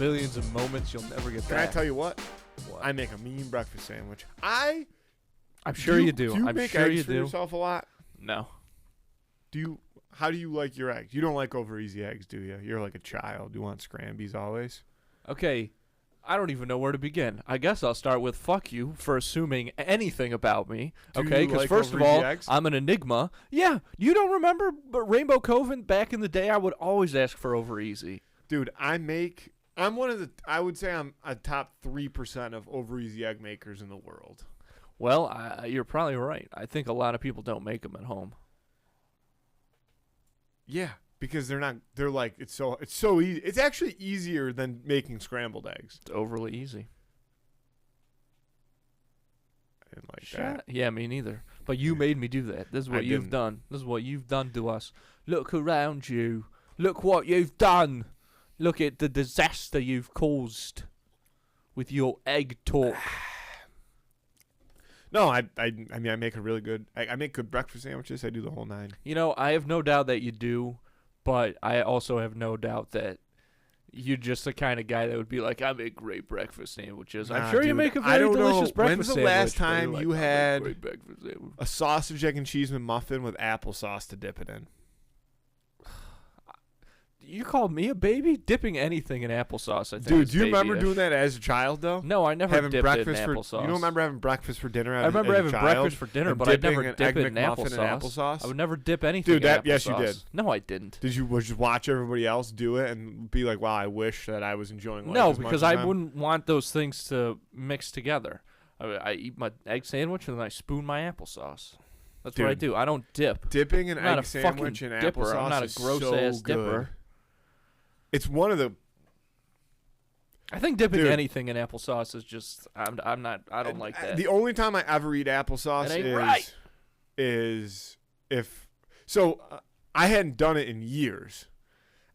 Millions of moments you'll never get Can back. I tell you what? What? I make a mean breakfast sandwich. I'm sure you do. Do you I'm make sure eggs you for do. yourself a lot? No. How do you like your eggs? You don't like over easy eggs, do you? You're like a child. You want scrambies always. Okay. I don't even know where to begin. I guess I'll start with fuck you for assuming anything about me. Do Okay, you because like first of over easy all, eggs? I'm an enigma. Yeah, you don't remember Rainbow Cove back in the day? I would always ask for over easy. Dude, I'm one of the, I would say I'm a top 3% of over easy egg makers in the world. Well, you're probably right. I think a lot of people don't make them at home. Yeah, because they're like, it's so easy. It's actually easier than making scrambled eggs. It's overly easy. I didn't like that. Yeah, me neither. But you made me do that. This is what you've didn't. done. This is what you've done to us. Look around you. Look what you've done. Look at the disaster you've caused with your egg talk. No, I mean, I make a really good, I make good breakfast sandwiches. I do the whole nine. You know, I have no doubt that you do, but I also have no doubt that you're just the kind of guy that would be like, I make great breakfast sandwiches. I'm Nah, sure you dude, make a I very don't know. delicious breakfast When's the last sandwich, but time you're you like, "I make had great breakfast sandwich." A sausage, egg, and cheese McMuffin with applesauce to dip it in. You called me a baby? Dipping anything in applesauce, I think. Dude, is do you remember babyish. doing that as a child, though? No, I never Having dipped breakfast it in for applesauce. you don't remember having breakfast for dinner? I remember as a having child breakfast for dinner, and but I'd dipping never an dip egg it in McMuffin applesauce. in applesauce. I would never dip anything Dude, in yes, you applesauce. did. No, I didn't. Did you just watch everybody else do it and be like, "Wow, I wish that I was enjoying life"? No, as much because as I them? wouldn't want those things to mix together. I eat my egg sandwich and then I spoon my applesauce. That's what I Dude, do. I don't dip. Dipping an I'm not egg a sandwich fucking in dipper. applesauce I'm not a is gross so ass good. dipper. It's one of the I think dipping Dude. anything in applesauce is just I don't like that. The only time I ever eat applesauce It ain't right. is if I hadn't done it in years,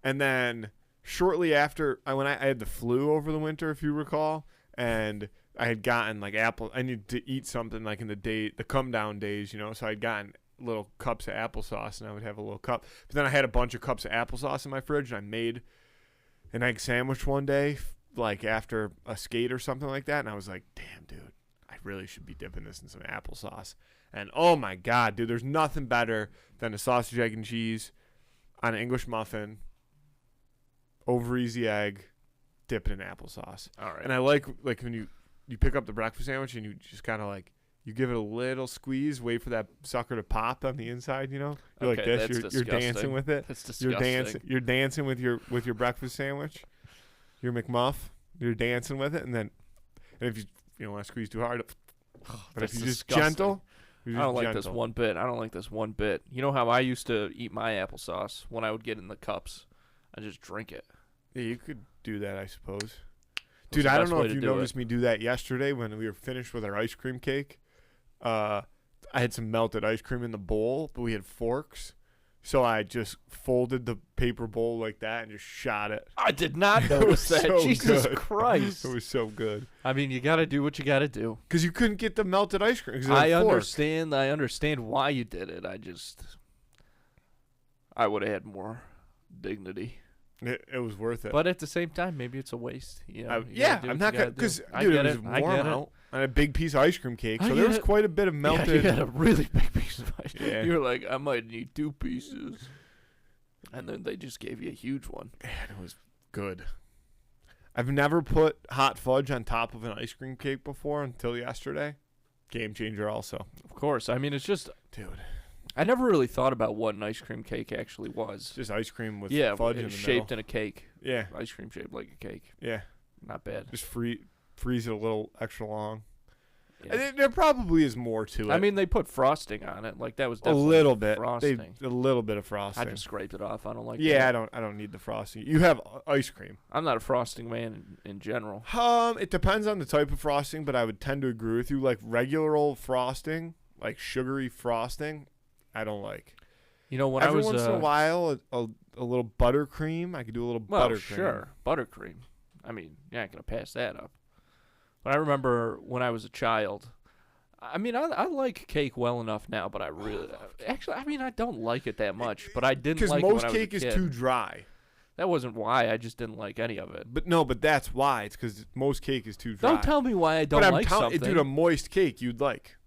and then shortly after when I had the flu over the winter, if you recall, and I had gotten like I needed to eat something like in the come down days, so I'd gotten little cups of applesauce, and I would have a little cup. But then I had a bunch of cups of applesauce in my fridge, and I made an egg sandwich one day, like after a skate or something like that, and I was like, damn, dude, I really should be dipping this in some applesauce. And oh my god, dude, there's nothing better than a sausage, egg, and cheese on an English muffin, over easy egg, dip it in applesauce. All right. And I like when you pick up the breakfast sandwich and you just kind of like, you give it a little squeeze, wait for that sucker to pop on the inside, You're like Okay, this, that's you're dancing disgusting. with it. That's disgusting. You're dancing with your breakfast sandwich, your McMuff. You're dancing with it, and if you want to squeeze too hard, but if That's you just disgusting. gentle, I don't like this one bit. I don't like this one bit. You know how I used to eat my applesauce when I would get in the cups? I just drink it. Yeah, you could do that, I suppose. That's Dude, the I don't best know way if to you do it. noticed me do that yesterday when we were finished with our ice cream cake. I had some melted ice cream in the bowl, but we had forks. So I just folded the paper bowl like that and just shot it. I did not It notice was that. so Jesus good. Christ. It was so good. I mean, you got to do what you got to do. Because you couldn't get the melted ice cream. 'cause it I had a fork. understand. I understand why you did it. I would have had more dignity. It was worth it. But at the same time, maybe it's a waste. You know, you yeah, gotta do I'm what not you gonna gotta do. because I dude, get it was it. I warm get it. out and a big piece of ice cream cake, I so there get was it. quite a bit of melted. Yeah, you had a really big piece of ice. Yeah. You were like, I might need 2 pieces. And then they just gave you a huge one. Man, it was good. I've never put hot fudge on top of an ice cream cake before until yesterday. Game changer, also, Of course. I mean, it's just, dude. I never really thought about what an ice cream cake actually was. Just ice cream with Yeah, fudge in it's the shaped middle. in a cake. Yeah, Ice cream shaped like a cake. yeah. Not bad. Just freeze it a little extra long. Yeah. And there probably is more to it. I mean, they put frosting on it. Like, that was a definitely little bit. frosting. A little bit of frosting. I just scraped it off. I don't like yeah, that. I don't need the frosting. You have ice cream. I'm not a frosting man in general. It depends on the type of frosting, but I would tend to agree with you. Like regular old frosting, like sugary frosting, I don't like. You know, when Every I was once in a while, a little buttercream. I could do a little well, buttercream. sure, buttercream. I mean, you're not gonna pass that up. But I remember when I was a child. I mean, I like cake well enough now, but I really, actually, I mean, I don't like it that much. But I didn't Because like it most when I was a cake is kid. too dry. That wasn't why. I just didn't like any of it. But that's why. It's because most cake is too dry. Don't tell me why I don't but I'm like something. dude, a moist cake you'd like.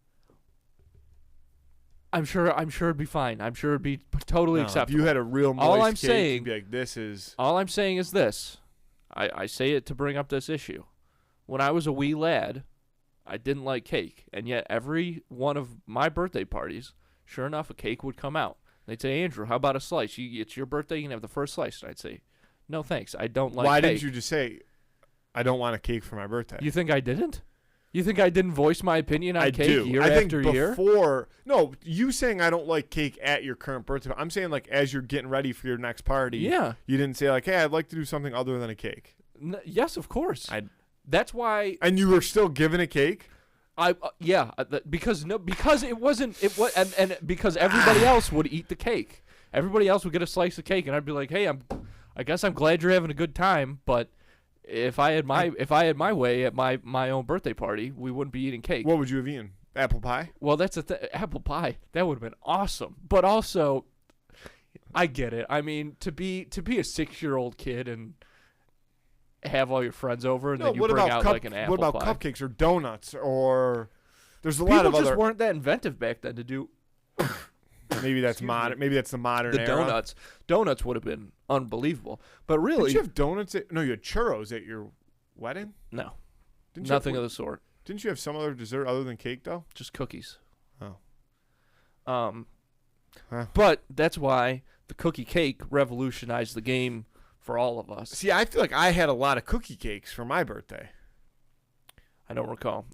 I'm sure it'd be fine. I'm sure it'd be totally No, acceptable. If you had a real moist cake, saying, you'd be like, this is... All I'm saying is this. I say it to bring up this issue. When I was a wee lad, I didn't like cake. And yet every one of my birthday parties, sure enough, a cake would come out. They'd say, Andrew, how about a slice? It's your birthday, you can have the first slice. And I'd say, no thanks, I don't like Why cake. didn't you just say, I don't want a cake for my birthday? You think I didn't? You think I didn't voice my opinion on cake do. year I think after year? before, no, you saying I don't like cake at your current birthday. I'm saying like as you're getting ready for your next party. Yeah. You didn't say like, hey, I'd like to do something other than a cake. Yes, of course. That's why. And you were still given a cake? Because it wasn't and because everybody else would eat the cake. Everybody else would get a slice of cake, and I'd be like, hey, I guess I'm glad you're having a good time, but if I had my way at my own birthday party, we wouldn't be eating cake. What would you have eaten? Apple pie? Well, that's apple pie. That would have been awesome. But also, I get it. I mean, to be a 6-year-old kid and have all your friends over, and then you bring out like an apple pie. What about cupcakes or donuts or? There's a People lot of just other. weren't that inventive back then to do. Maybe that's modern. Maybe that's the modern The era. donuts would have been unbelievable. But really, Did you have donuts? No, you had churros at your wedding. no, Didn't nothing you of have, the sort. Didn't you have some other dessert other than cake though? Just cookies. Oh. Huh. But that's why the cookie cake revolutionized the game for all of us. See, I feel like I had a lot of cookie cakes for my birthday. I don't recall.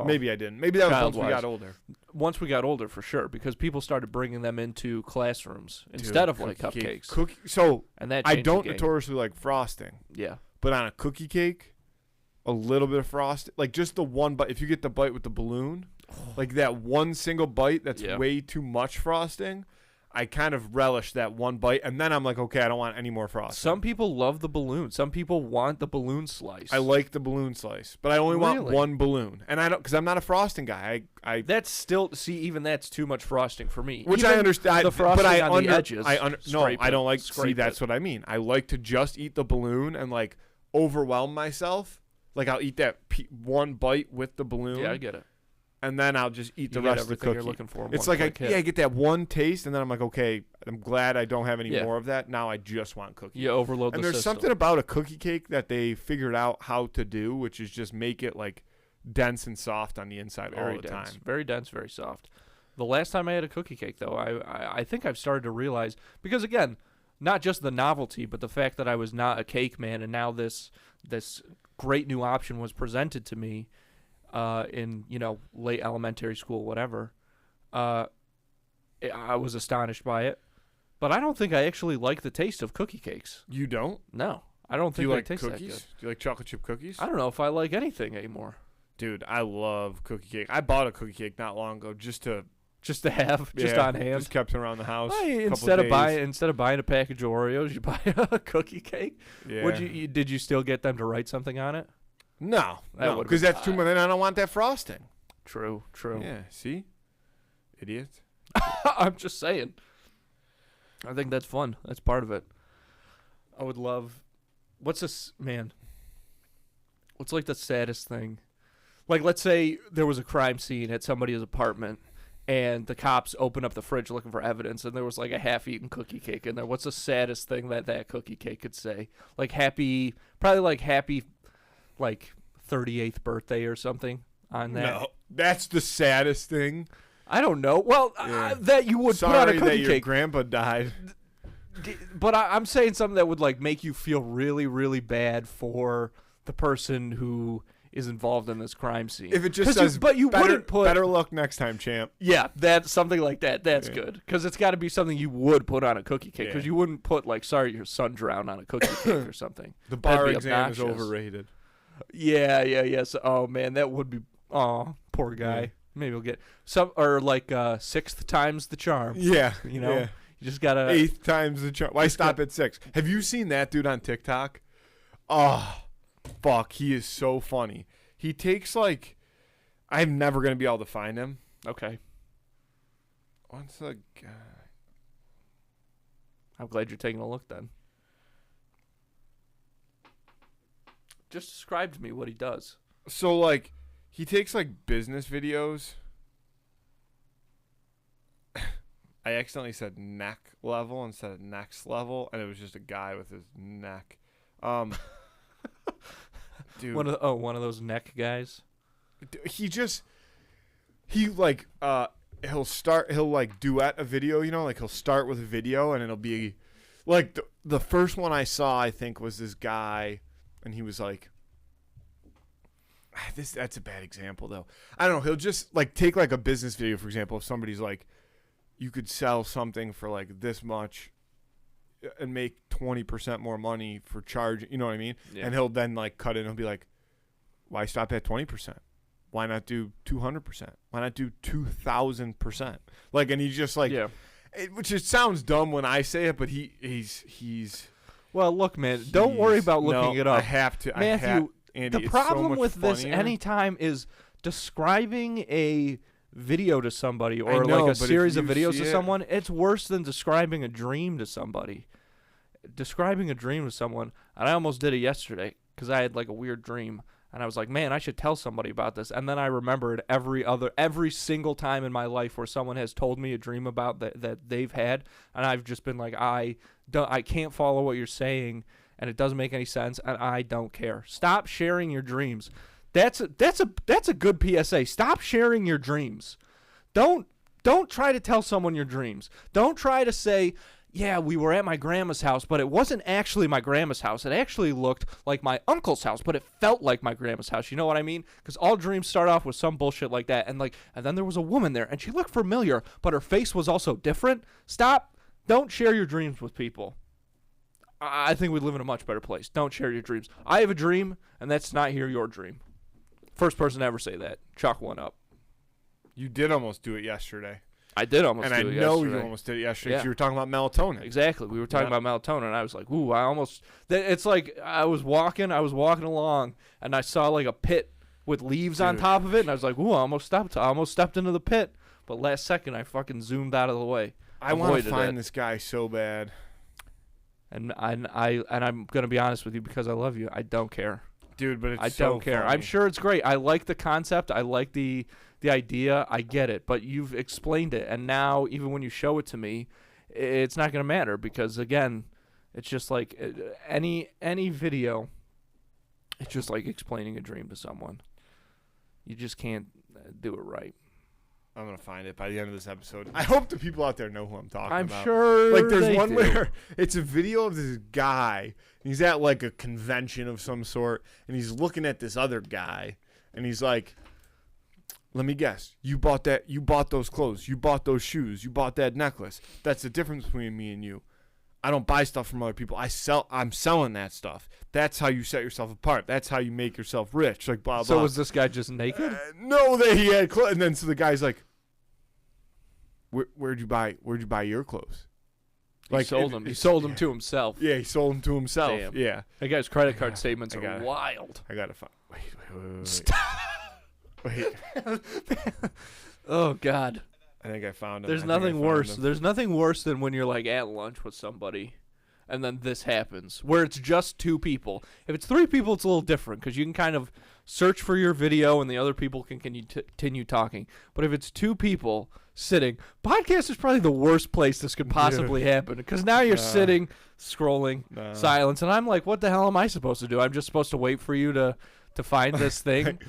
Maybe I didn't. Maybe that was once we Child-wise. got older. Once we got older, for sure, because people started bringing them into classrooms instead of like Cookie cake. cupcakes. So And that I changed the don't game. notoriously like frosting, Yeah. but on a cookie cake, a little bit of frosting, like just the one bite. If you get the bite with the balloon, like that one single bite, that's Yeah. way too much frosting. I kind of relish that one bite, and then I'm like, okay, I don't want any more frosting. Some people love the balloon. Some people want the balloon slice. I like the balloon slice, but I only want Really? one balloon, and I don't because I'm not a frosting guy. I That's still even that's too much frosting for me. which Even I understand, the frosting but I on the edges. no, I don't like. See, scrape that's it. what I mean. I like to just eat the balloon and like overwhelm myself. Like I'll eat that one bite with the balloon. Yeah, I get it. And then I'll just eat the You get rest of the everything cookie. you're looking for in It's one like quick hit. I get that one taste, and then I'm like, okay, I'm glad I don't have any Yeah. more of that. Now I just want cookies. You overload And the there's system. something about a cookie cake that they figured out how to do, which is just make it like dense and soft on the inside very all the dense, time. very dense, very soft. The last time I had a cookie cake, though, I think I've started to realize, because again, not just the novelty, but the fact that I was not a cake man, and now this great new option was presented to me in late elementary school, whatever. I was astonished by it, but I don't think I actually like the taste of cookie cakes. You don't? No, I don't Do think you they like taste that cookies? good. Do you like chocolate chip cookies? I don't know if I like anything anymore. Dude, I love cookie cake. I bought a cookie cake not long ago just to Just to have, just yeah, on hand. Just kept it around the house. Hey, couple instead of days. buying a package of Oreos, you buy a cookie cake. Yeah. Did you still get them to write something on it? No, That would've because been that's too fine. much. Then I don't want that frosting. True. Yeah, see, idiot. I'm just saying. I think that's fun. That's part of it. I would love. What's this, man? What's like the saddest thing? Like, let's say there was a crime scene at somebody's apartment, and the cops open up the fridge looking for evidence, and there was like a half-eaten cookie cake in there. What's the saddest thing that cookie cake could say? Like happy, 38th birthday or something on that. No, that's the saddest thing. I don't know. Well, Yeah. that you would Sorry put on a that cookie your cake. grandpa died. But I'm saying something that would like make you feel really, really bad for the person who is involved in this crime scene. If it just 'Cause says, but you better, wouldn't put better luck next time, champ. Yeah, that's something like that. That's Yeah. good because it's got to be something you would put on a cookie cake because Yeah. you wouldn't put like sorry your son drowned on a cookie cake or something. The That'd bar be exam is obnoxious. overrated. Yeah. So, oh man, that would be. Oh, poor guy. Yeah. Maybe he'll get some or like sixth time's the charm. Yeah, You know, yeah. you just gotta. 8th time's the charm. Why stop at 6? Have you seen that dude on TikTok? Oh, fuck. He is so funny. He takes like, I'm never going to be able to find him. Okay, What's the guy? I'm glad you're taking a look then. Just describe to me what he does. So, like, he takes, like, business videos. I accidentally said neck level instead of next level, and it was just a guy with his neck. Dude. One of those neck guys. He'll like duet a video, you know, like he'll start with a video and it'll be like the first one I saw, I think, was this guy, and he was like, that's a bad example though. I don't know. He'll just like take like a business video, for example, if somebody's like, you could sell something for like this much and make 20% more money for charge, you know what I mean? Yeah. And he'll then like cut it and he'll be like, why stop at 20%? Why not do 200%? Why not do 2,000%? Like, and he's just like, which it sounds dumb when I say it, but he's. Well, look, man, don't worry about looking it up. I have to, Matthew. Andy, the problem so much with this funnier. anytime is describing a video to somebody or know, like a but series if of you videos see to it- someone. It's worse than describing a dream to somebody. Describing a dream to someone, and I almost did it yesterday because I had like a weird dream. And I was like, man, I should tell somebody about this. And then I remembered every single time in my life where someone has told me a dream about that they've had, and I've just been like, I can't follow what you're saying, and it doesn't make any sense, and I don't care. Stop sharing your dreams. That's a good PSA. Stop sharing your dreams. Don't try to tell someone your dreams. Don't try to say, yeah, we were at my grandma's house, but it wasn't actually my grandma's house. It actually looked like my uncle's house, but it felt like my grandma's house. You know what I mean? Because all dreams start off with some bullshit like that. And then there was a woman there, and she looked familiar, but her face was also different. Stop. Don't share your dreams with people. I think we live in a much better place. Don't share your dreams. I have a dream, and that's not hear your dream. First person to ever say that. Chalk one up. You did almost do it yesterday. I did almost and do I it know yesterday. you almost did it yesterday because Yeah. you were talking about melatonin. Exactly. We were talking about melatonin, and I was like, ooh, it's like I was walking along, and I saw like a pit with leaves on Dude. top of it, and I was like, ooh, I almost stepped into the pit. But last second, I fucking zoomed out of the way. I want to Avoided find it. this guy so bad. And I'm going to be honest with you because I love you. I don't care. Dude, but it's I so don't care. funny. I'm sure it's great. I like the concept. I like the idea. I get it. But you've explained it, and now even when you show it to me, it's not going to matter because again, it's just like any video. It's just like explaining a dream to someone. You just can't do it right. I'm going to find it by the end of this episode. I hope the people out there know who I'm talking I'm about. sure. Like, there's they one do. where it's a video of this guy. And he's at, like, a convention of some sort. And he's looking at this other guy. And he's like, let me guess. You bought those clothes. You bought those shoes. You bought that necklace. That's the difference between me and you. I don't buy stuff from other people. I'm selling that stuff. That's how you set yourself apart. That's how you make yourself rich. Like, blah, blah. So was this guy just naked? No, that he had clothes. And then so the guy's like, where'd you buy your clothes? He sold them. He sold them to himself. Yeah, he sold them to himself. Damn. Yeah. That guy's credit card statements I are got it. wild. I gotta find. Wait. Stop. Wait. Oh God. I think I found him. There's nothing worse. There's nothing worse than when you're like at lunch with somebody, and then this happens where it's just two people. If it's three people, it's a little different because you can kind of search for your video and the other people can continue talking. But if it's two people sitting, podcast is probably the worst place this could possibly happen because now you're sitting, scrolling, silence, and I'm like, what the hell am I supposed to do? I'm just supposed to wait for you to find this thing.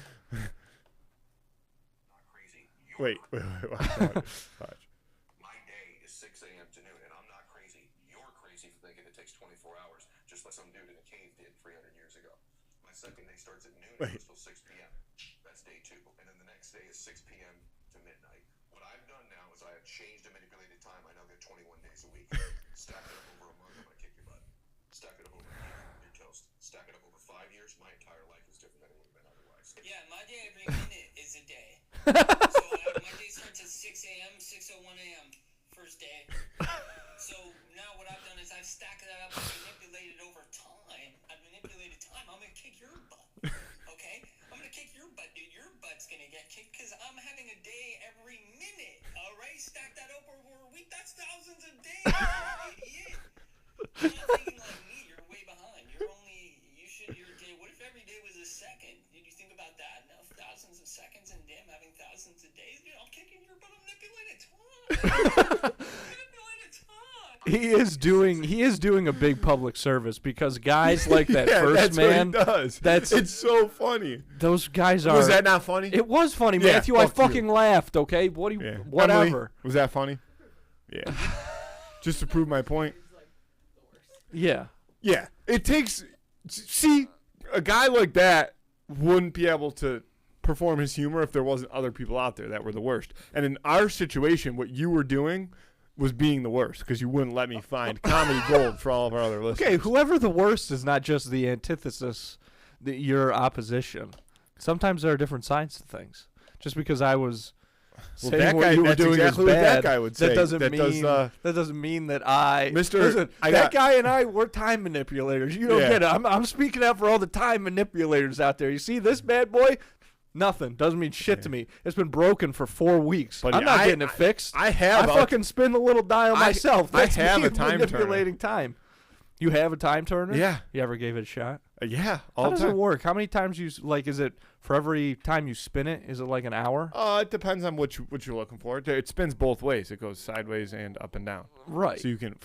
Wait. Watch. My day is 6 a.m. to noon, and I'm not crazy. You're crazy for thinking it takes 24 hours, just like some dude in a cave did 300 years ago. My second day starts at noon and goes till 6 p.m. That's day 2. And then the next day is 6 p.m. to midnight. What I've done now is I have changed and manipulated time. I now get 21 days a week. Stack it up over a month, I'm going to kick your butt. Stack it up over a year, you're toast. Stack it up over 5 years, my entire life is different than it would have been otherwise. Yeah, my day every minute is a day. So my day starts at 6 a.m., 6:01 a.m. first day. So now what I've done is I've stacked that up and manipulated over time. I've manipulated time. I'm gonna kick your butt. Okay? I'm gonna kick your butt, dude. Your butt's gonna get kicked because I'm having a day every minute. All right? Stack that up over a week. That's thousands of days. You idiot. You're not thinking like me. You're way behind. You should your day. What if every day about that. No, thousands of seconds and damn having thousands of days. Dude, I'm kicking your butt. I'm manipulating time. Manipulating time. He is doing a big public service because guys like that Yeah, first that's man. what he does. It's so funny. Those guys are. Was that not funny? It was funny, Yeah, Matthew. I fuck you. fucking laughed. Okay, what do you? Yeah. Whatever. Emily, was that funny? Yeah. Just to prove my point. Yeah. Yeah. It takes. See, a guy like that wouldn't be able to perform his humor if there wasn't other people out there that were the worst. And in our situation, what you were doing was being the worst because you wouldn't let me find comedy gold for all of our other listeners. Okay, whoever the worst is not just the antithesis, your opposition. Sometimes there are different sides to things. Just because I was Well, saying that what guy- you were that's doing exactly is what bad, that guy would say. That doesn't That mean does, that doesn't mean that I Mr. Listen, I that got- guy and I we're time manipulators. You don't Yeah. get it. I'm speaking out for all the time manipulators out there. You see this bad boy? Nothing. Doesn't mean shit to me. It's been broken for 4 weeks. Buddy, I'm not I- getting it fixed. I have I a- fucking spin the little dial myself. I That's have me a time manipulating time. You have a time turner? Yeah. You ever gave it a shot? Yeah. How All does the time. it work? How many times is it for every time you spin it? Is it like an hour? It depends on what you're looking for. It spins both ways. It goes sideways and up and down. Right. So you can.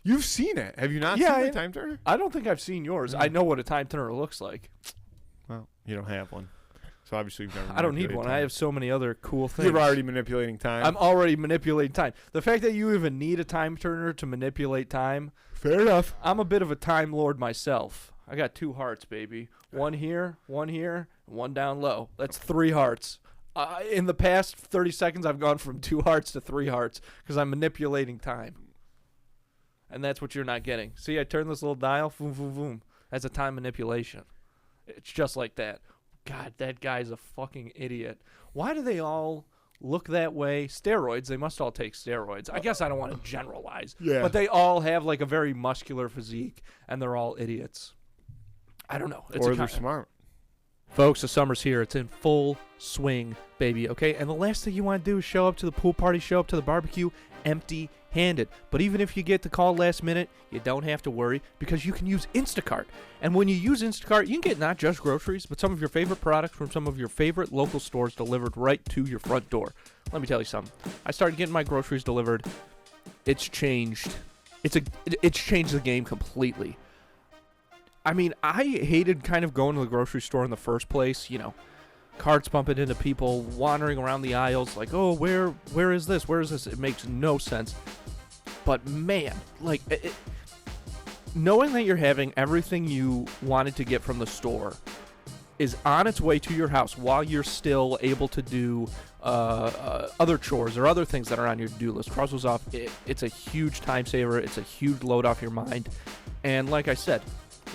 You've seen it, have you not? Yeah, seen I- the time turner? I don't think I've seen yours. I know what a time turner looks like. Well, you don't have one, so obviously you've never. I don't need manipulated one. time. I have so many other cool things. You're already manipulating time. I'm already manipulating time. The fact that you even need a time turner to manipulate time, Fair enough. I'm a bit of a time lord myself. I got 2 hearts, baby. One here, and one down low. That's 3 hearts. In the past 30 seconds, I've gone from 2 hearts to 3 hearts because I'm manipulating time. And that's what you're not getting. See, I turn this little dial, boom, boom, boom. That's a time manipulation. It's just like that. God, that guy's a fucking idiot. Why do they all look that way? Steroids, they must all take steroids. I guess I don't want to generalize. Yeah. But they all have like a very muscular physique, and they're all idiots. I don't know. It's Or a they're con- smart. Folks, the summer's here. It's in full swing, baby, okay? And the last thing you want to do is show up to the pool party, show up to the barbecue empty-handed. But even if you get the call last minute, you don't have to worry because you can use Instacart. And when you use Instacart, you can get not just groceries, but some of your favorite products from some of your favorite local stores delivered right to your front door. Let me tell you something. I started getting my groceries delivered. It's changed. It's changed the game completely. I mean, I hated kind of going to the grocery store in the first place, you know, carts bumping into people, wandering around the aisles like, oh, where is this? Where is this? It makes no sense. But man, like, knowing that you're having everything you wanted to get from the store is on its way to your house while you're still able to do other chores or other things that are on your to-do list. Cross those off. It's a huge time saver. It's a huge load off your mind. And like I said,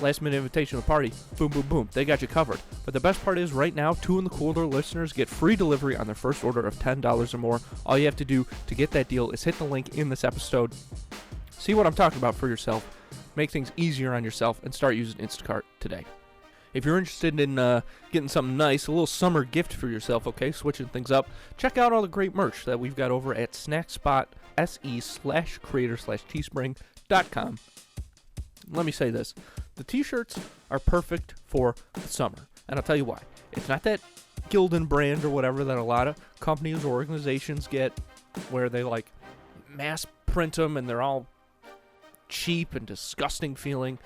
last minute invitation to the party, boom, boom, boom. They got you covered. But the best part is right now, 2 in the Cooler listeners get free delivery on their first order of $10 or more. All you have to do to get that deal is hit the link in this episode. See what I'm talking about for yourself. Make things easier on yourself and start using Instacart today. If you're interested in getting something nice, a little summer gift for yourself, okay, switching things up, check out all the great merch that we've got over at snackspot.se/creator/teespring.com. Let me say this. The t-shirts are perfect for the summer, and I'll tell you why. It's not that Gildan brand or whatever that a lot of companies or organizations get where they like mass print them and they're all cheap and disgusting feeling.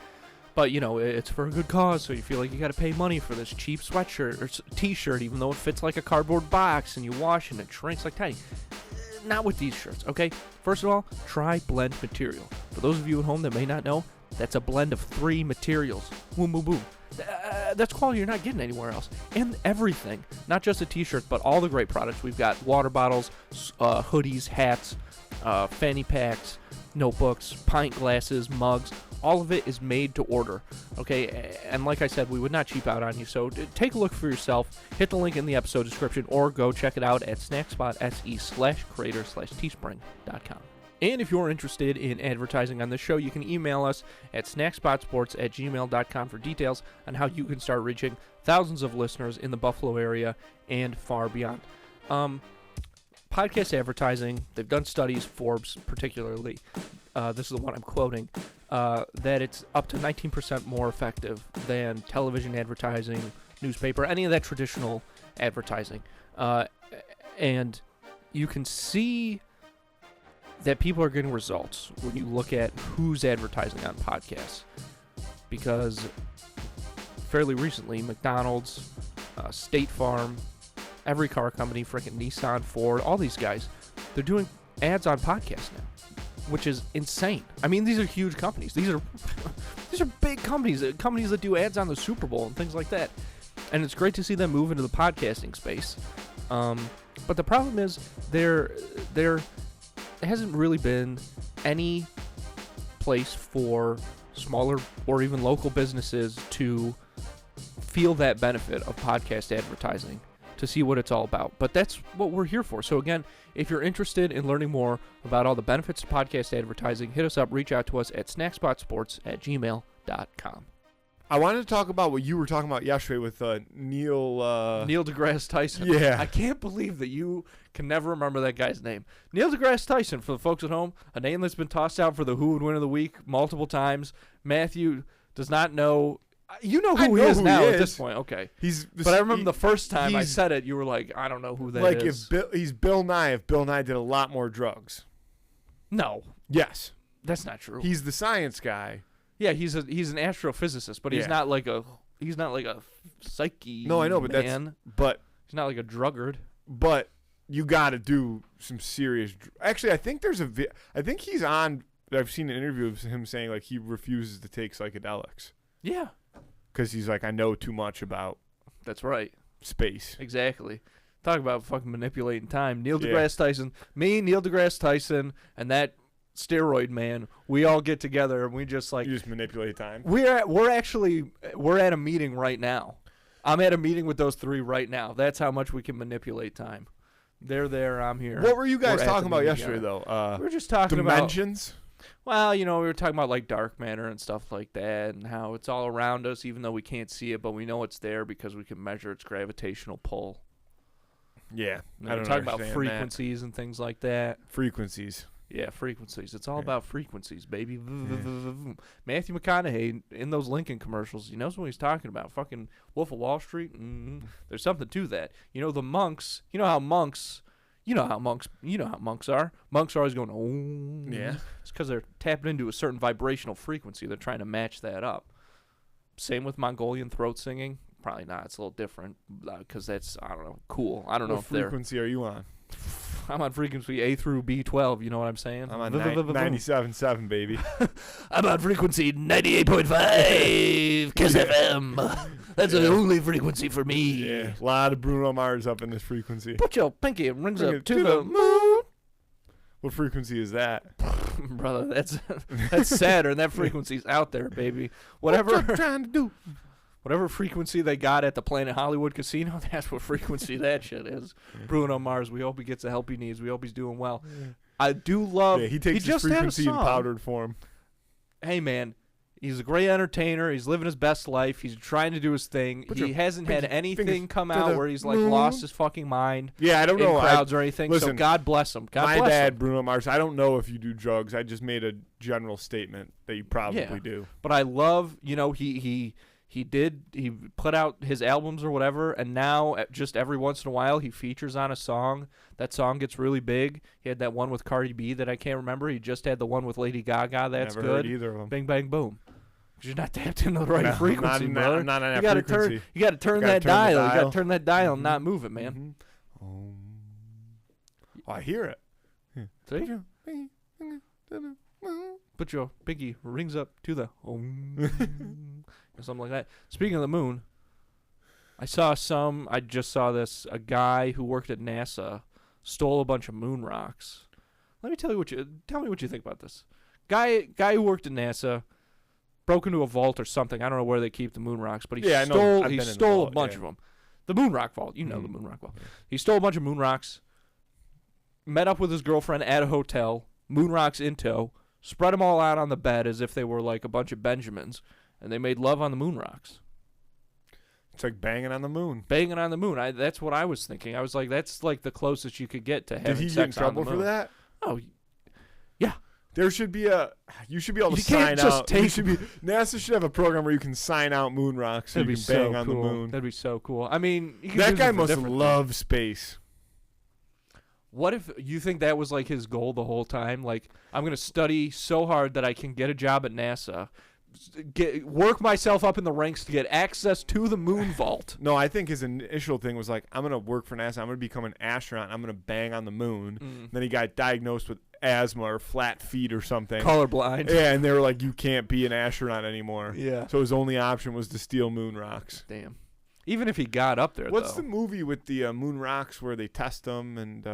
But, you know, it's for a good cause, so you feel like you got to pay money for this cheap sweatshirt or t-shirt, even though it fits like a cardboard box and you wash and it shrinks like tiny. Not with these shirts, okay? First of all, try blend material. For those of you at home that may not know, that's a blend of 3 materials. Boom, boom, boom. That's quality you're not getting anywhere else. And everything, not just the t-shirts, but all the great products. We've got water bottles, hoodies, hats, fanny packs, notebooks, pint glasses, mugs. All of it is made to order, okay? And like I said, we would not cheap out on you, so take a look for yourself. Hit the link in the episode description or go check it out at snackspot.se/creator/teespring.com. And if you're interested in advertising on this show, you can email us at snackspotsports@gmail.com for details on how you can start reaching thousands of listeners in the Buffalo area and far beyond. Podcast advertising, they've done studies, Forbes particularly, this is the one I'm quoting, that it's up to 19% more effective than television advertising, newspaper, any of that traditional advertising. And you can see that people are getting results when you look at who's advertising on podcasts. Because fairly recently, McDonald's, State Farm, every car company, freaking Nissan, Ford, all these guys, they're doing ads on podcasts now, which is insane. I mean, these are huge companies. These are big companies that do ads on the Super Bowl and things like that. And it's great to see them move into the podcasting space. But the problem is there hasn't really been any place for smaller or even local businesses to feel that benefit of podcast advertising, to see what it's all about. But that's what we're here for. So again, if you're interested in learning more about all the benefits of podcast advertising, hit us up, reach out to us at snackspotsports@gmail.com. I wanted to talk about what you were talking about yesterday with Neil deGrasse Tyson. Yeah. I can't believe that you can never remember that guy's name. Neil deGrasse Tyson, for the folks at home, a name that's been tossed out for the Who Would Win of the Week multiple times. Matthew does not know. You know who he is now at this point. Okay. But I remember the first time I said it, you were like, I don't know who that is. Like he's Bill Nye, if Bill Nye did a lot more drugs. No. Yes. That's not true. He's the science guy. Yeah, he's an astrophysicist, but he's not like a psyche. No, I know, but man. He's not like a druggard. But you got to do some serious. Actually, I think I think he's on. I've seen an interview of him saying like he refuses to take psychedelics. Yeah. Because he's like, I know too much about. That's right. Space. Exactly. Talk about fucking manipulating time. Neil deGrasse Tyson, me, Neil deGrasse Tyson, and that steroid man, we all get together and we just like. You just manipulate time. We're at a meeting right now. I'm at a meeting with those three right now. That's how much we can manipulate time. They're there. I'm here. What were you guys talking about yesterday, though? We were just talking dimensions? Well, we were talking about like dark matter and stuff like that, and how it's all around us, even though we can't see it, but we know it's there because we can measure its gravitational pull. Yeah, we were talking about frequencies and things like that. Frequencies. Yeah, frequencies. It's all about frequencies, baby. Matthew McConaughey in those Lincoln commercials, he knows what he's talking about. Fucking Wolf of Wall Street. There's something to that. The monks. You know how monks are. Monks are always going, oh. Yeah. It's because they're tapping into a certain vibrational frequency. They're trying to match that up. Same with Mongolian throat singing. Probably not. It's a little different because that's, I don't know, cool. I don't know if they're. What frequency are you on? I'm on frequency A through B12. You know what I'm saying? I'm on 97.7, baby. I'm on frequency 98.5 Kiss FM. That's the only frequency for me. Yeah, a lot of Bruno Mars up in this frequency. Put your pinky and rings up to the moon. What frequency is that? Brother, that's Saturn. That frequency's out there, baby. Whatever what you trying to do? Whatever frequency they got at the Planet Hollywood Casino, that's what frequency that shit is. Bruno Mars, we hope he gets the help he needs. We hope he's doing well. I do love... Yeah, he takes his frequency in powdered form. Hey, man, he's a great entertainer. He's living his best life. He's trying to do his thing. He hasn't had anything come out where he's like lost his fucking mind. Yeah, I don't know. In crowds or anything, listen, so God bless him. My dad, Bruno Mars, I don't know if you do drugs. I just made a general statement that you probably do. But I love, he put out his albums or whatever, and now just every once in a while he features on a song. That song gets really big. He had that one with Cardi B that I can't remember. He just had the one with Lady Gaga. That's Never good. Heard either of them. Bing, bang, boom. Because you're not tapped into the right frequency, brother. I'm not on that frequency. You got to turn that dial. You got to turn that dial and not move it, man. Oh, I hear it. See? Put your pinky rings up to the or something like that. Speaking of the moon, I just saw this. A guy who worked at NASA stole a bunch of moon rocks. Let me tell me what you think about this. Guy who worked at NASA broke into a vault or something. I don't know where they keep the moon rocks, but he stole a bunch of them. The moon rock vault. You know the moon rock vault. Yeah. He stole a bunch of moon rocks, met up with his girlfriend at a hotel, moon rocks in tow, spread them all out on the bed as if they were like a bunch of Benjamins, and they made love on the moon rocks. It's like banging on the moon. Banging on the moon. That's what I was thinking. I was like, that's like the closest you could get to having sex on the moon. Did he get in trouble for that? Oh, yeah. There should be you should be able to You sign can't just out. take- NASA should have a program where you can sign out moon rocks so That'd you be can bang so on cool. the moon. That'd be so cool. I mean, you can That use guy it for must different love space. What if you think that was like his goal the whole time? Like, I'm gonna study so hard that I can get a job at NASA, work myself up in the ranks to get access to the moon vault. No, I think his initial thing was like, I'm gonna work for NASA. I'm gonna become an astronaut. I'm gonna bang on the moon. And then he got diagnosed with asthma or flat feet or something. Colorblind. Yeah, and they were like, you can't be an astronaut anymore. Yeah. So his only option was to steal moon rocks. Damn. Even if he got up there, What's though. the movie with the moon rocks where they test them and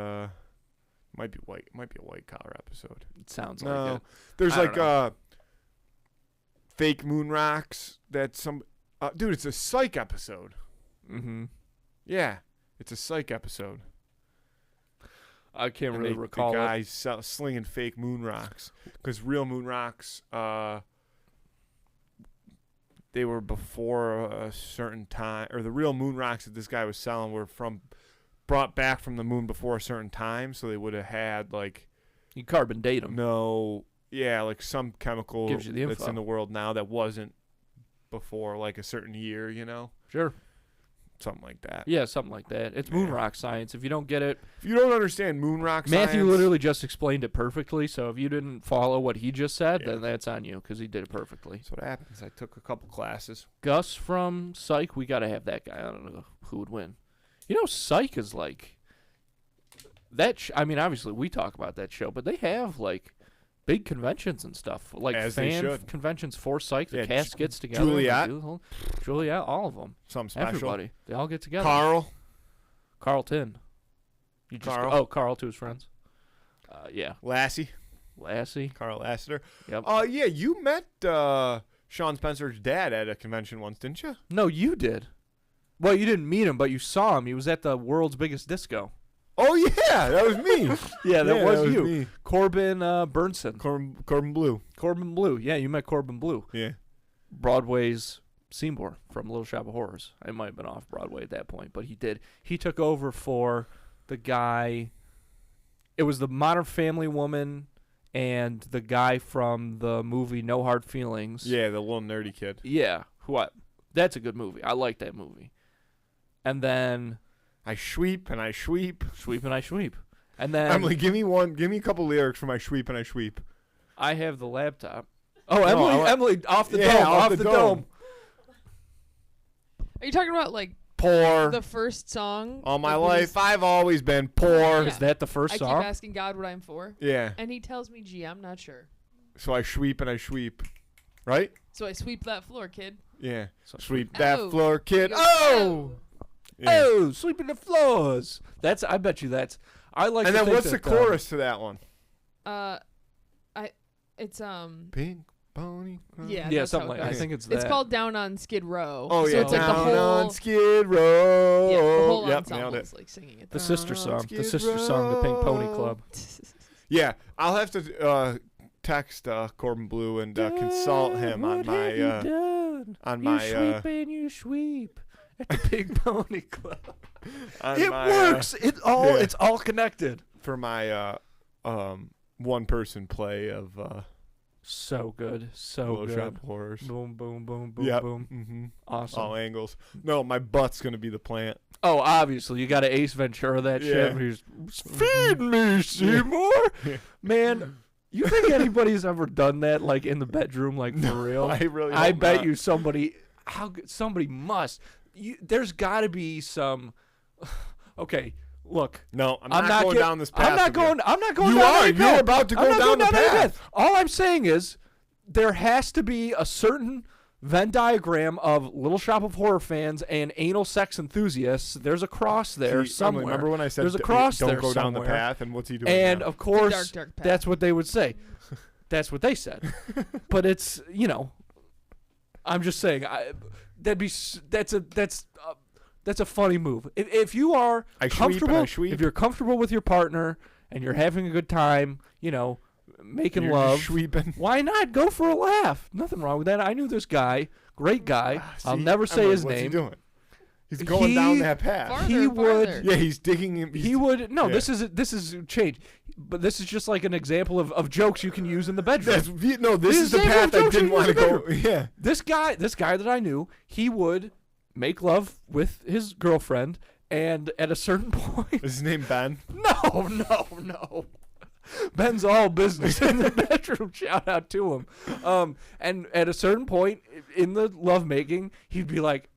might be a white collar episode. It sounds No, like it. there's I don't like fake moon rocks that some dude. It's a Psych episode. Mm-hmm. Yeah, it's a Psych episode. I can't And really the recall it. guys slinging fake moon rocks because real moon rocks they were before a certain time, or the real moon rocks that this guy was selling were brought back from the moon before a certain time, so they would have had like You carbon date them. like some chemical Gives you the that's info. in the world now that wasn't before like a certain year, Sure. something like that. Yeah, something like that. It's moon Yeah. rock science. If you don't get it, If you don't understand moon rock Matthew science, literally just explained it perfectly. So if you didn't follow what he just said, Yeah. then that's on you because he did it perfectly. that's what happens. I took a couple classes. Gus from Psych, we gotta have that guy. I don't know who would win. Psych is like that. I mean, obviously we talk about that show, but they have like big conventions and stuff, like As they fan should. conventions for Psych. The Yeah, cast gets together. Juliet. and they do the whole- Juliet, all of them, Something special. everybody, they all get together. Carlton. You just Carl. Carl to his friends. Yeah, Lassie. Lassie. Carl Lassiter. Yep. Yeah, you met Sean Spencer's dad at a convention once, didn't you? No, you did. Well, you didn't meet him, but you saw him. He was at the world's biggest disco. Oh yeah, that was me. Yeah, that was you. Me. Corbin Burnson. Corbin Blue. Corbin Blue. Yeah, you met Corbin Blue. Yeah. Broadway's Seymour from Little Shop of Horrors. I might have been off Broadway at that point, but he did. He took over for the guy. It was the Modern Family woman and the guy from the movie No Hard Feelings. Yeah, the little nerdy kid. Yeah. That's a good movie. I like that movie. And then I sweep and I sweep. Sweep and I Sweep. And then Emily, give me a couple lyrics for my sweep and I sweep. I have the laptop. Oh, No, Emily, off the Yeah, dome, off off the the dome. dome. Are you talking about like Poor. the first song? All my of when life, he's- I've always been poor. Yeah. Is that the first I keep song? asking God what I'm for, Yeah. and He tells me, "Gee, I'm not sure." So I sweep and I sweep. Right? So I sweep that floor, kid. Yeah. So- Sweep that Oh. floor, kid. He goes, Oh! Yeah. Oh, sweeping the floors. I bet you that's. I like. And to then think what's the that, chorus to that one? It's Pink pony. yeah, Yeah, that's something how it like. I goes. think it's that. It's called Down on Skid Row. Oh so yeah, it's like the down whole on Skid Row. yeah, the whole Yep, ensemble nailed it. is like singing it. the Though. sister Down on song. The Skid sister song, the Pink Pony Row. Club. Yeah, I'll have to text Corbin Blue and consult him on my You sweep and you sweep at the Pink Pony Club. on It my, works. yeah. It's all connected. for my one person play of So good. So Little good. Shop of Horrors. Boom, boom, boom, boom, Yep. boom. Mm-hmm. Awesome. All angles. No, my butt's gonna be the plant. Oh, obviously, you got to Ace Ventura that shit. Yeah. Where he's feed me, Seymour. Yeah. Man, you think anybody's ever done that, like in the bedroom, like for real? I really. I hope bet not. you somebody. Somebody must. There's got to be some. Okay, look. No, I'm not going down this path. I'm not with you. going. I'm not going. You down are. any You're path. about to I'm go not down going the any path. All I'm saying is, there has to be a certain Venn diagram of Little Shop of Horror fans and anal sex enthusiasts. There's a cross there See, somewhere. Remember when I said There's a cross don't there go down the somewhere. path? And what's he doing? And now? of course, dark, dark path. that's what they would say. That's what they said. But it's I'm just saying that's a funny move. If you are I sweep and comfortable, I sweep. if you're comfortable with your partner and you're having a good time, making You're love, sweeping. why not go for a laugh? Nothing wrong with that. I knew this guy, great guy. I'll never say his What's name. he doing? He's going down that path. Farther, He would- farther. Yeah, he's digging him. He would no. yeah. This is change, but this is just like an example of jokes you can use in the bedroom. This is the These path I jokes didn't you want to use in go. Yeah. This guy that I knew, he would make love with his girlfriend, and at a certain point, Is his name Ben? no. Ben's all business in the bedroom. Shout out to him. And at a certain point in the lovemaking, he'd be like,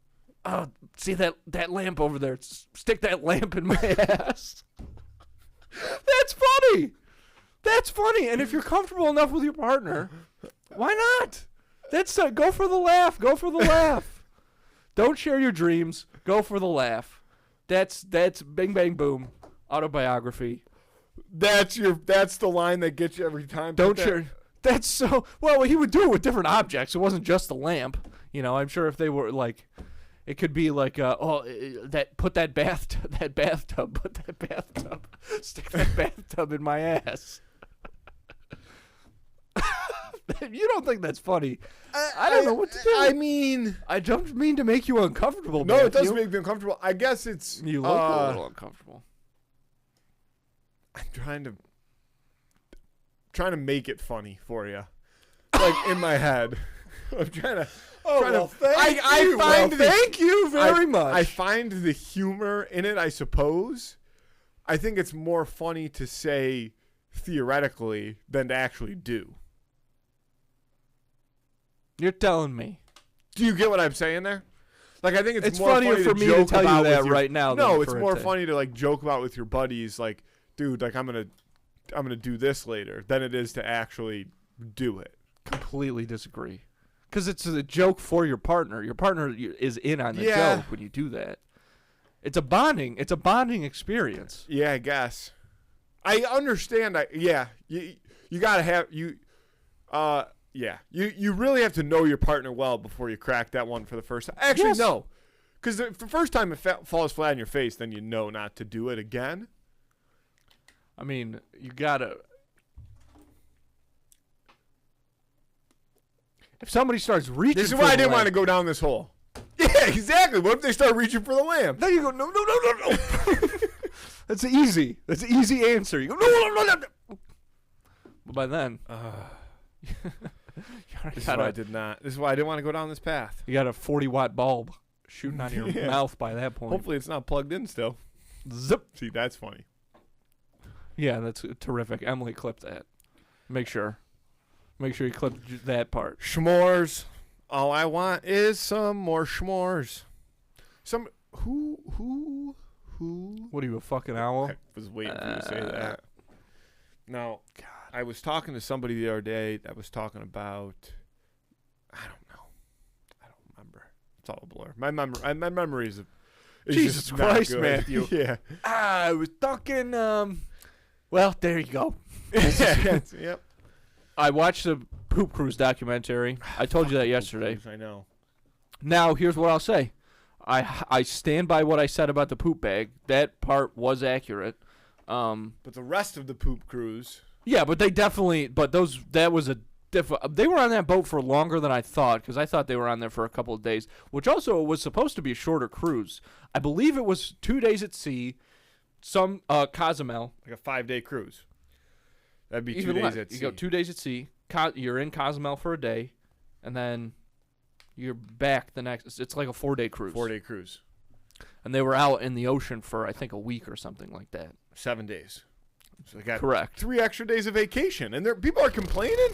"Oh, see that lamp over there? Stick that lamp in my ass." That's funny. That's funny. And if you're comfortable enough with your partner, why not? That's go for the laugh. Go for the laugh. Don't share your dreams. Go for the laugh. That's Bing Bang Boom autobiography. That's the line that gets you every time. Don't Put that- share. That's so well. He would do it with different objects. It wasn't just the lamp. You know, I'm sure if they were like, it could be like, put that bathtub, stick that bathtub in my ass. You don't think that's funny? I don't know what to do. I mean, I don't mean to make you uncomfortable. no, it does Matthew. make me uncomfortable. I guess it's You look a little uncomfortable. I'm trying to make it funny for you, like in my head. I'm trying to. Thank you very much. I find the humor in it. I suppose. I think it's more funny to say theoretically than to actually do. You're telling me. Do you get what I'm saying there? Like, I think it's more funnier funny for to me to joke tell you about that with your, right now. No, than it's for it more to- funny to like joke about with your buddies, like, dude, like I'm gonna do this later, than it is to actually do it. Completely disagree. Because it's a joke for your partner. Your partner is in on the Yeah. joke when you do that. It's a bonding experience. Yeah, I guess. I understand. You gotta have you. Yeah, you really have to know your partner well before you crack that one for the first time. Actually, Yes. no, because the first time it falls flat in your face, then you know not to do it again. I mean, you gotta. If somebody starts reaching, This is for why I the didn't want to lamp- go down this hole. Yeah, exactly. What if they start reaching for the lamp? Then you go, no. That's easy. That's an easy answer. You go, no. But by then, you This is why I did not. This is why I didn't want to go down this path. you got a 40-watt bulb shooting out of your Yeah. mouth by that point. Hopefully, it's not plugged in still. Zip. See, that's funny. Yeah, that's terrific. Emily clipped that. Make sure you clip that part. S'mores. All I want is some more s'mores. Some who? What are you, a fucking owl? I was waiting for you to say that. No, God, I was talking to somebody the other day that was talking about. I don't know. I don't remember. It's all a blur. My memory is Jesus just not Christ, good. Matthew. Yeah. I was talking. Well, there you go. Yep. I watched the Poop Cruise documentary. I told you that yesterday. I know. Now, here's what I'll say. I stand by what I said about the poop bag. That part was accurate. But the rest of the poop cruise. Yeah, but they definitely. But that was a they were on that boat for longer than I thought, because I thought they were on there for a couple of days, which also was supposed to be a shorter cruise. I believe it was 2 days at sea, some Cozumel. Like a 5-day cruise. That'd be 2 Even days less. at sea. You go 2 days at sea. You're in Cozumel for a day, and then you're back the next. It's like a 4-day cruise. 4-day cruise. And they were out in the ocean for, I think, a week or something like that. 7 days. So they got Correct. 3 extra days of vacation, and people are complaining.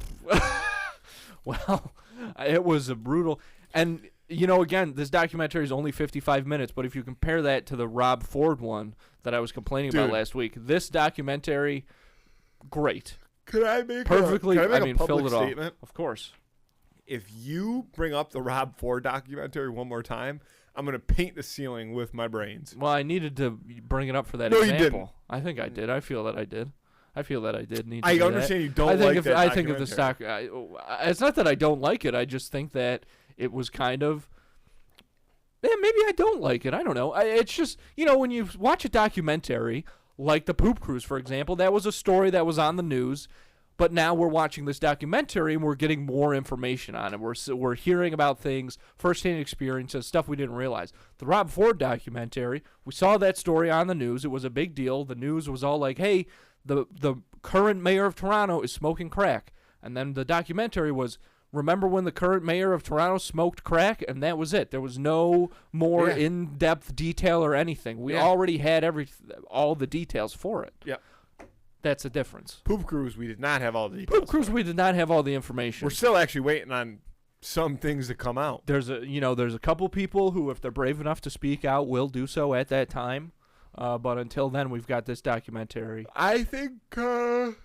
Well, it was a brutal. And, you know, again, this documentary is only 55 minutes, but if you compare that to the Rob Ford one that I was complaining about Dude. last week, this documentary, great. Could I make Perfectly, a filled public it all. statement? Of course. If you bring up the Rob Ford documentary one more time, I'm going to paint the ceiling with my brains. Well, I needed to bring it up for that No, you example. didn't. I think I did. I feel that I did. Need to I do understand that. you don't I think like if that I think if the documentary. stock, it's not that I don't like it. I just think that it was kind of. Yeah, maybe I don't like it. I don't know. It's just, you know, when you watch a documentary like the Poop Cruise, for example, that was a story that was on the news, But now we're watching this documentary and we're getting more information on it. We're hearing about things, firsthand experiences, stuff we didn't realize. The Rob Ford documentary, we saw that story on the news. It was a big deal. The news was all like, hey, the current mayor of Toronto is smoking crack. And then the documentary was, remember when the current mayor of Toronto smoked crack? And that was it. There was no more in-depth detail or anything. We already had all the details for it. Yeah. That's the difference. Poop Cruise, we did not have all the details. Poop Cruise, we did not have all the information. We're still actually waiting on some things to come out. There's a couple people who, if they're brave enough to speak out, will do so at that time. But until then, we've got this documentary. I think that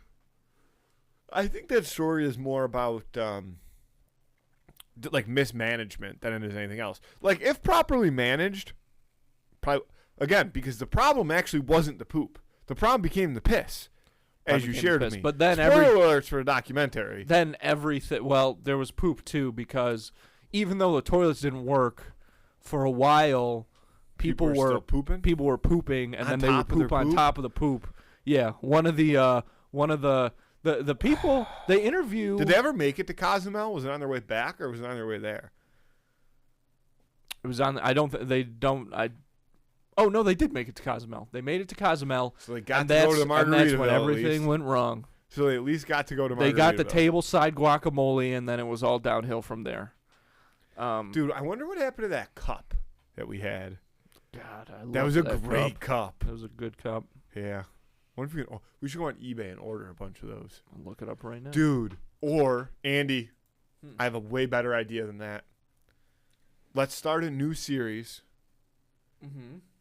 story is more about like mismanagement than it is anything else. Like if properly managed, again, because the problem actually wasn't the poop. The problem became the piss, as you shared with me. But then spoiler alerts for a documentary. Then everything. Well, there was poop too, because even though the toilets didn't work for a while, people were still pooping. People were pooping, and then they would poop on poop? top of the poop. Yeah, one of the people they interview. Did they ever make it to Cozumel? Was it on their way back or was it on their way there? It was on. I don't. They don't. Oh no, they did make it to Cozumel. They made it to Cozumel. So they got to go to the Margaritaville. And that's when everything went wrong. So they at least got to go to Margaritaville. They got the table side guacamole, and then it was all downhill from there. Dude, I wonder what happened to that cup that we had. God, I love that was a great cup. That was a good cup. Yeah. Wonder if we should go on eBay and order a bunch of those. I'll look it up right now. Dude, or Andy, I have a way better idea than that. Let's start a new series,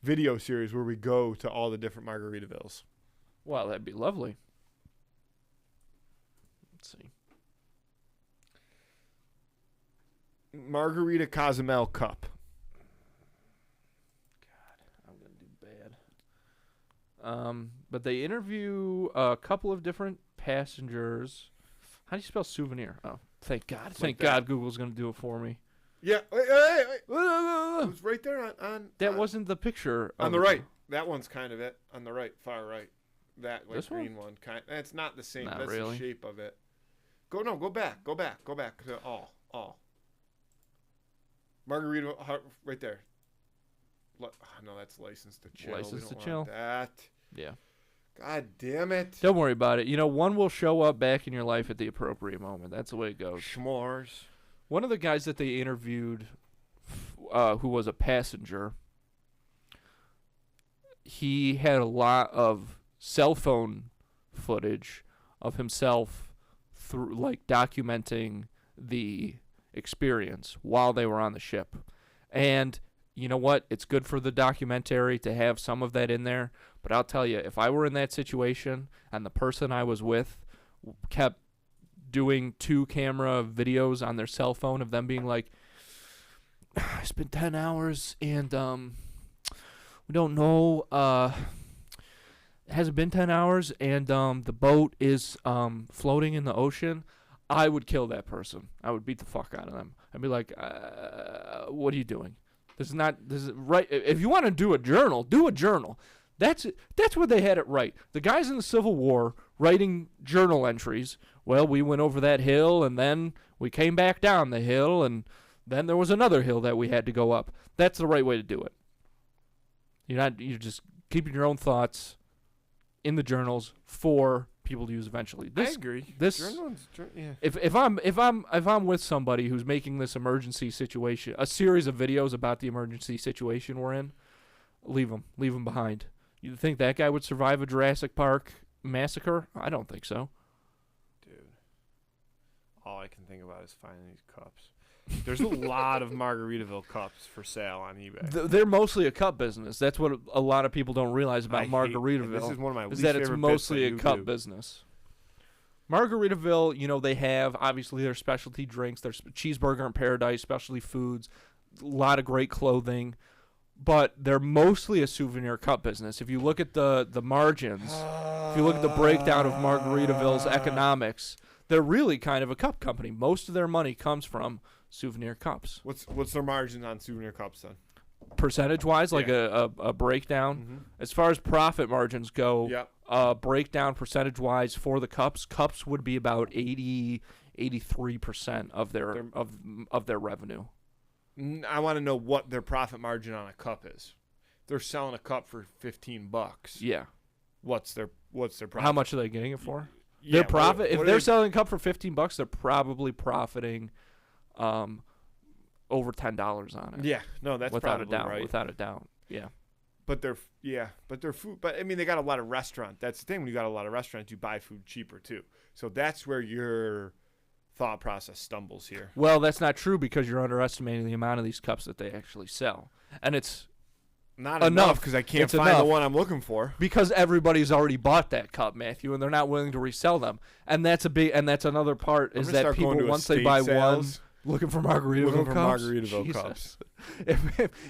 video series, where we go to all the different Margaritavilles. Wow, that'd be lovely. Let's see. Margarita Cozumel Cup. God, I'm gonna do bad. But they interview a couple of different passengers. How do you spell souvenir? Oh, thank God! Thank God, Google's gonna do it for me. Yeah, wait. It was right there on that wasn't the picture. On the right. That one's kind of it. On the right, far right. That like this green one. It's not the same. Not That's really. the shape of it. Go back to all. Margarita, right there. No, that's licensed to chill. Licensed to want chill. That. Yeah. God damn it. Don't worry about it. One will show up back in your life at the appropriate moment. That's the way it goes. S'mores. One of the guys that they interviewed, who was a passenger, he had a lot of cell phone footage of himself through, like, documenting the experience while they were on the ship. And you know what? It's good for the documentary to have some of that in there. But I'll tell you, if I were in that situation and the person I was with kept doing 2-camera videos on their cell phone of them being like, I spent 10 hours and we don't know, it hasn't been 10 hours and the boat is floating in the ocean, I would kill that person. I would beat the fuck out of them. I'd be like, what are you doing? This is right. If you want to do a journal, do a journal. That's where they had it right. The guys in the Civil War writing journal entries. Well, we went over that hill, and then we came back down the hill, and then there was another hill that we had to go up. That's the right way to do it. You're just keeping your own thoughts in the journals for people to use eventually. I agree. Yeah. If I'm with somebody who's making this emergency situation, a series of videos about the emergency situation we're in, leave them behind. You think that guy would survive a Jurassic Park massacre? I don't think so. Dude, all I can think about is finding these cups. There's a lot of Margaritaville cups for sale on eBay. They're mostly a cup business. That's what a lot of people don't realize about Margaritaville. This is one of my least that it's favorite mostly bits a on cup YouTube. business. Margaritaville, they have obviously their specialty drinks, their cheeseburger in paradise, specialty foods, a lot of great clothing, but they're mostly a souvenir cup business. If you look at the margins, if you look at the breakdown of Margaritaville's economics, they're really kind of a cup company. Most of their money comes from souvenir cups. What's their margin on souvenir cups then? Percentage-wise, like Yeah. a breakdown. As far as profit margins go, Yep. breakdown percentage-wise for the cups, cups would be about 83% of their revenue. I want to know what their profit margin on a cup is. They're selling a cup for $15. Yeah. What's their profit? How much are they getting it for? Yeah, Their profit, if what they're are selling a cup for $15, they're probably profiting over $10 on it. Yeah, no, that's without probably a doubt. right. Without a doubt. Yeah. But their food. But I mean, they got a lot of restaurant. That's the thing. When you got a lot of restaurants, you buy food cheaper too. So that's where your thought process stumbles here. Well, that's not true because you're underestimating the amount of these cups that they actually sell, and it's Not Enough. enough because I can't It's find enough. the one I'm looking for. because everybody's already bought that cup, Matthew, and they're not willing to resell them. And that's another part I'm is gonna that start going people to once they estate buy sales, one, looking for Margaritaville looking for cups. Margaritaville Jesus. cups.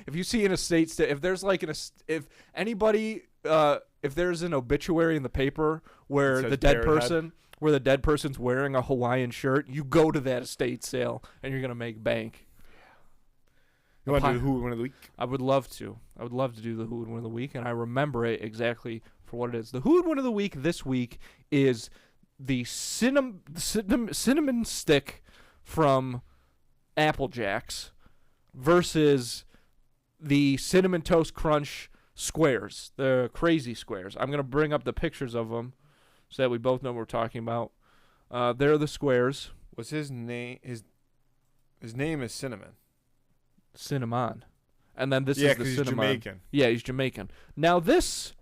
If you see an estate sale, if there's like if anybody if there's an obituary in the paper where It says the dead Parrot Head. person where the dead person's wearing a Hawaiian shirt, you go to that estate sale and you're gonna make bank. You want to do who one of the week? I would love to. I would love to do the Who Would Win of the Week, and I remember it exactly for what it is. The Who Would Win of the Week this week is the cinnamon stick from Apple Jacks versus the Cinnamon Toast Crunch squares, the crazy squares. I'm going to bring up the pictures of them so that we both know what we're talking about. They're the squares. What's his name? His name is Cinnamon. Cinnamon. And then this Yeah, is the 'cause he's cinnamon. Jamaican. Yeah, he's Jamaican. Now this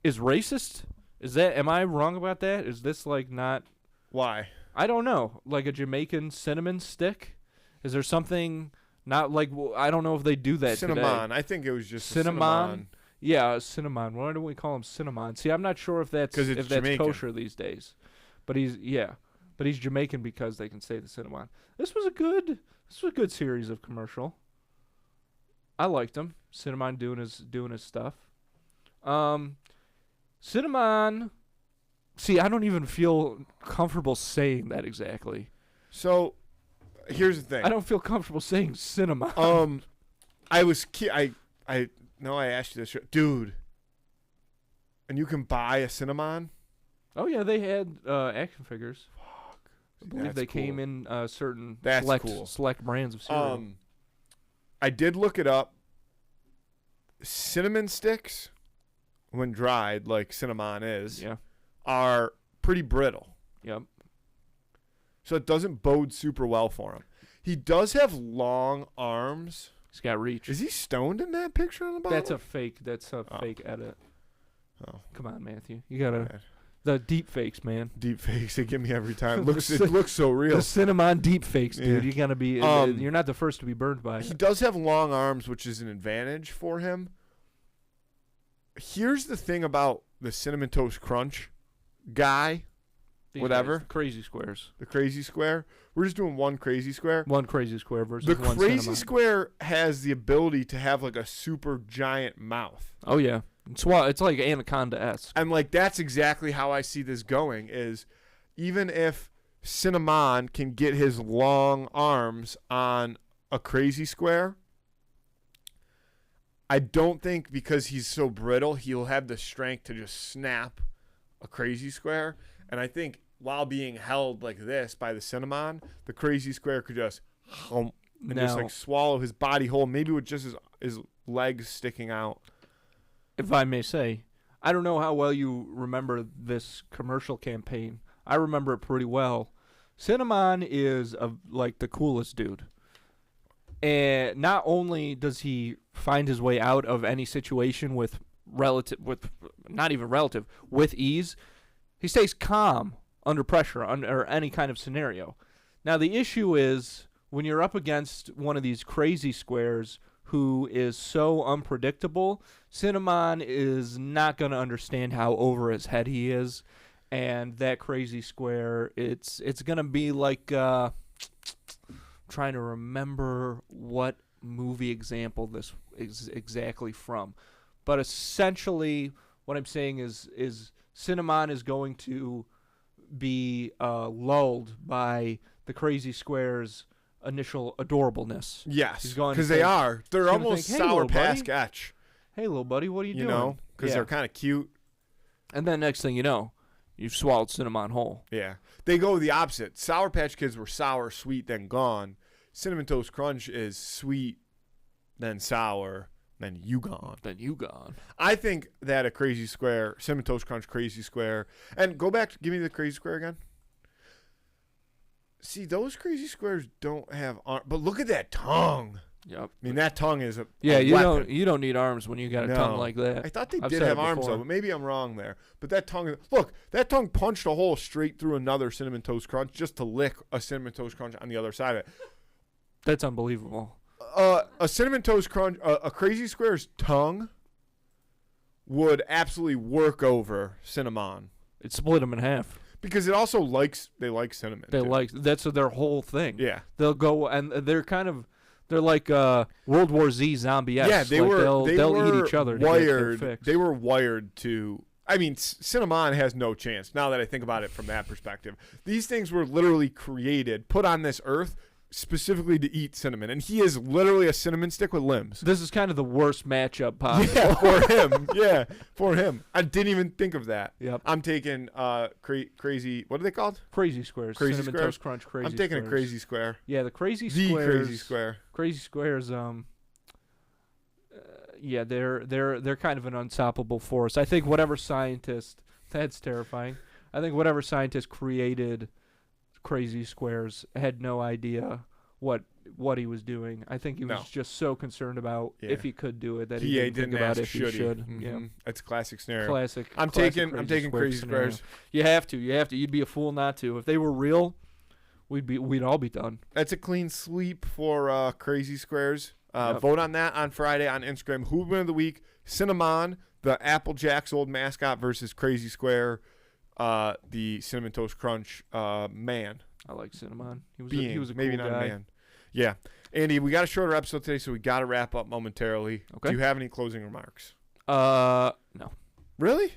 is racist. Am I wrong about that? Is this like not Why? I don't know, like a Jamaican cinnamon stick? Is there something not like I don't know if they do that today. Cinnamon. I think it was just a Cinnamon? Yeah, cinnamon. Why do we call him cinnamon? See, I'm not sure if that's 'Cause it's if that's Jamaican. kosher these days. But he's Jamaican because they can say the cinnamon. This was a good series of commercial. I liked him. Cinnamon doing his stuff. Cinnamon. See, I don't even feel comfortable saying that exactly. So, here's the thing. I don't feel comfortable saying cinnamon. I was I know I asked you this, dude. And you can buy a Cinnamon. Oh yeah, they had action figures. I believe That's they came cool. in certain That's cool. select brands of cereal. I did look it up. Cinnamon sticks, when dried, like cinnamon is, Yeah. are pretty brittle. Yep. So it doesn't bode super well for him. He does have long arms. He's got reach. Is he stoned in that picture on the bottom? That's a fake fake edit. Oh. Come on, Matthew. You gotta Bad. the deep fakes, man. Deep fakes they give me every time. The It looks so real. The cinnamon deep fakes, dude. Yeah. You gotta be. You're not the first to be burned by He it. does have long arms, which is an advantage for him. Here's the thing about the Cinnamon Toast Crunch guy, These whatever. guys, crazy squares. the crazy square. We're just doing one crazy square. One crazy square versus The one crazy cinnamon. square has the ability to have like a super giant mouth. Oh yeah, it's like Anaconda-esque. And like that's exactly how I see this going is even if Cinnamon can get his long arms on a crazy square, I don't think because he's so brittle he'll have the strength to just snap a crazy square. And I think while being held like this by the Cinnamon, the crazy square could just and just Now- like swallow his body whole, maybe with just his legs sticking out. If I may say, I don't know how well you remember this commercial campaign. I remember it pretty well. Cinnamon is like the coolest dude. And not only does he find his way out of any situation with ease, he stays calm under pressure or any kind of scenario. Now the issue is when you're up against one of these crazy squares who is so unpredictable, Cinnamon is not going to understand how over his head he is, and that crazy square, it's going to be like trying to remember what movie example this is exactly from, but essentially what I'm saying is Cinnamon is going to be lulled by the crazy square's initial adorableness. Yes, He's going to because they think- are. They're he's gonna almost think, "Hey, Sour little buddy." Patch Sketch, Hey, little buddy, what are you you doing? know, because Yeah. they're kind of cute. And then next thing you know, you've swallowed cinnamon whole. Yeah. They go the opposite. Sour Patch Kids were sour, sweet, then gone. Cinnamon Toast Crunch is sweet, then sour, then you gone. Then you gone. I think that a Crazy Square, Cinnamon Toast Crunch Crazy Square, and go back, give me the Crazy Square again. See, those Crazy Squares don't have arms, but look at that tongue. Yep. I mean, that tongue is a Yeah, a you weapon. don't need arms when you got a No. tongue like that. I thought they I've did said have it arms before. though, but maybe I'm wrong there. But that tongue, look, that tongue punched a hole straight through another Cinnamon Toast Crunch just to lick a Cinnamon Toast Crunch on the other side of it. That's unbelievable. A Cinnamon Toast Crunch, a Crazy Square's tongue would absolutely work over cinnamon It split them in half. because it also they like cinnamon. They too. like that's their whole thing. Yeah. They'll go and they're like World War Z zombie. Yeah, they like were. They'll were eat each other. Wired. To get their fix. They were wired to. I mean, cinnamon has no chance. Now that I think about it from that perspective, these things were literally created, put on this earth specifically to eat cinnamon, and he is literally a cinnamon stick with limbs. This is kind of the worst matchup possible. Yeah, for him. Yeah, for him. I didn't even think of that. Yep. I'm taking crazy. What are they called? Crazy squares. Crazy Cinnamon squares? Toast Crunch. Crazy. I'm taking squares. a crazy square. Yeah, the crazy The squares. crazy square. Crazy squares. Yeah, they're kind of an unstoppable force. I think whatever scientist. That's terrifying. I think whatever scientist created crazy squares had no idea what he was doing. I think he was No. just so concerned about Yeah. if he could do it that he He didn't think about ask if he should. should. Mhm. Yeah. That's a classic scenario. Classic. I'm classic taking crazy scenario. squares. You have to. You'd be a fool not to. If they were real, we'd all be done. That's a clean sweep for crazy squares. Yep. Vote on that on Friday on Instagram. Who would win of the week? Cinnamon, the Applejack's old mascot, versus Crazy Square, the Cinnamon Toast Crunch man. I like cinnamon. He was Being he was a maybe cool not guy. a man. Yeah, Andy, we got a shorter episode today, so we got to wrap up momentarily. Okay. Do you have any closing remarks? No. Really?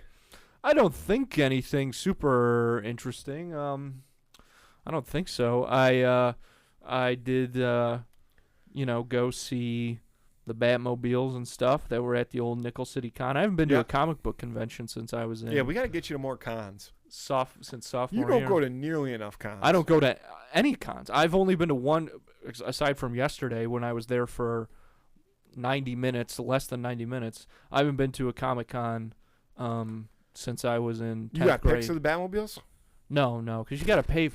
I don't think anything super interesting. I don't think so. I did go see the Batmobiles and stuff that were at the old Nickel City Con. I haven't been to Yeah. a comic book convention since I was in Yeah, we got to get you to more cons. since sophomore You don't year. go to nearly enough cons. I don't go to any cons. I've only been to one, aside from yesterday when I was there for 90 minutes, less than 90 minutes. I haven't been to a Comic Con since I was in 10th You got grade. pics of the Batmobiles No, because you gotta pay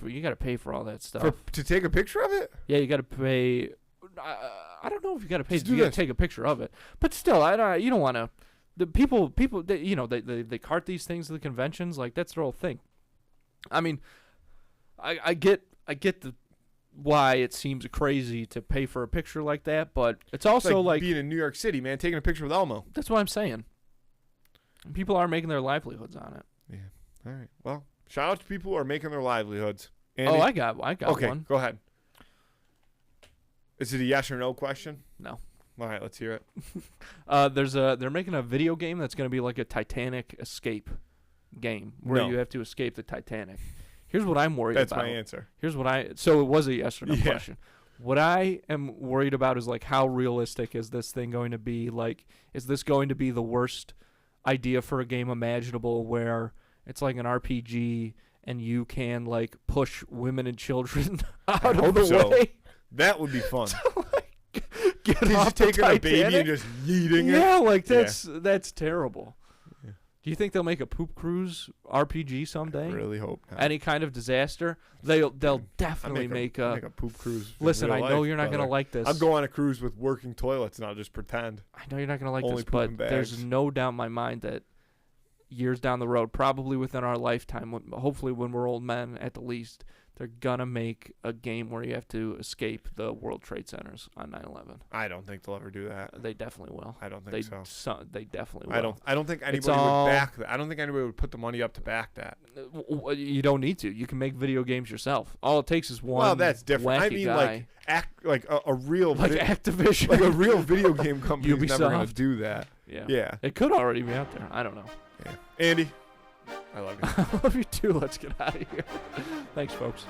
for all that stuff. to take a picture of it? Yeah, you gotta pay. I don't know if you gotta pay. Let's You do gotta this. take a picture of it, but still, you don't want to. The people, they cart these things to the conventions, like that's their whole thing. I mean, I get why it seems crazy to pay for a picture like that, but it's It's also like being in New York City, man, taking a picture with Elmo. that's what I'm saying. People are making their livelihoods on it. All right. Well, shout out to people who are making their livelihoods. Andy? Oh, I got okay, one. go ahead. Is it a yes or no question? No. All right, let's hear it. They're making a video game that's gonna be like a Titanic escape game where No. you have to escape the Titanic. Here's what I'm worried That's about. my answer. So it was a yes or no Yeah. question. What I am worried about is like how realistic is this thing going to be? Like, is this going to be the worst idea for a game imaginable where it's like an RPG and you can like push women and children out of hope the so. way? That would be fun. Get He's off just the taking a baby Titanic? and just yeeting it. Yeah, like Yeah. that's terrible. Yeah. Do you think they'll make a poop cruise RPG I someday? really hope not. Any kind of disaster, they'll I definitely make a. make a poop cruise. in Listen, real I know life, you're not brother. gonna like this. I'm going on a cruise with working toilets, and I'll just pretend. I know you're not gonna like Only this, poop but in there's bags. no doubt in my mind that years down the road, probably within our lifetime, hopefully when we're old men at the least, they're gonna make a game where you have to escape the World Trade Centers on 9/11. I don't think they'll ever do that. They definitely will. I don't think so. They definitely will. I don't think anybody all- would back that. I don't think anybody would put the money up to back that. You don't need to. You can make video games yourself. All it takes is one. Well, that's different. I wacky mean, guy. like a real like vi- Activision. like a real video game company is never gonna Ubisoft. do that. yeah. Yeah. It could already be out there. I don't know. Yeah. Andy, I love you. I love you too. Let's get out of here. Thanks, folks.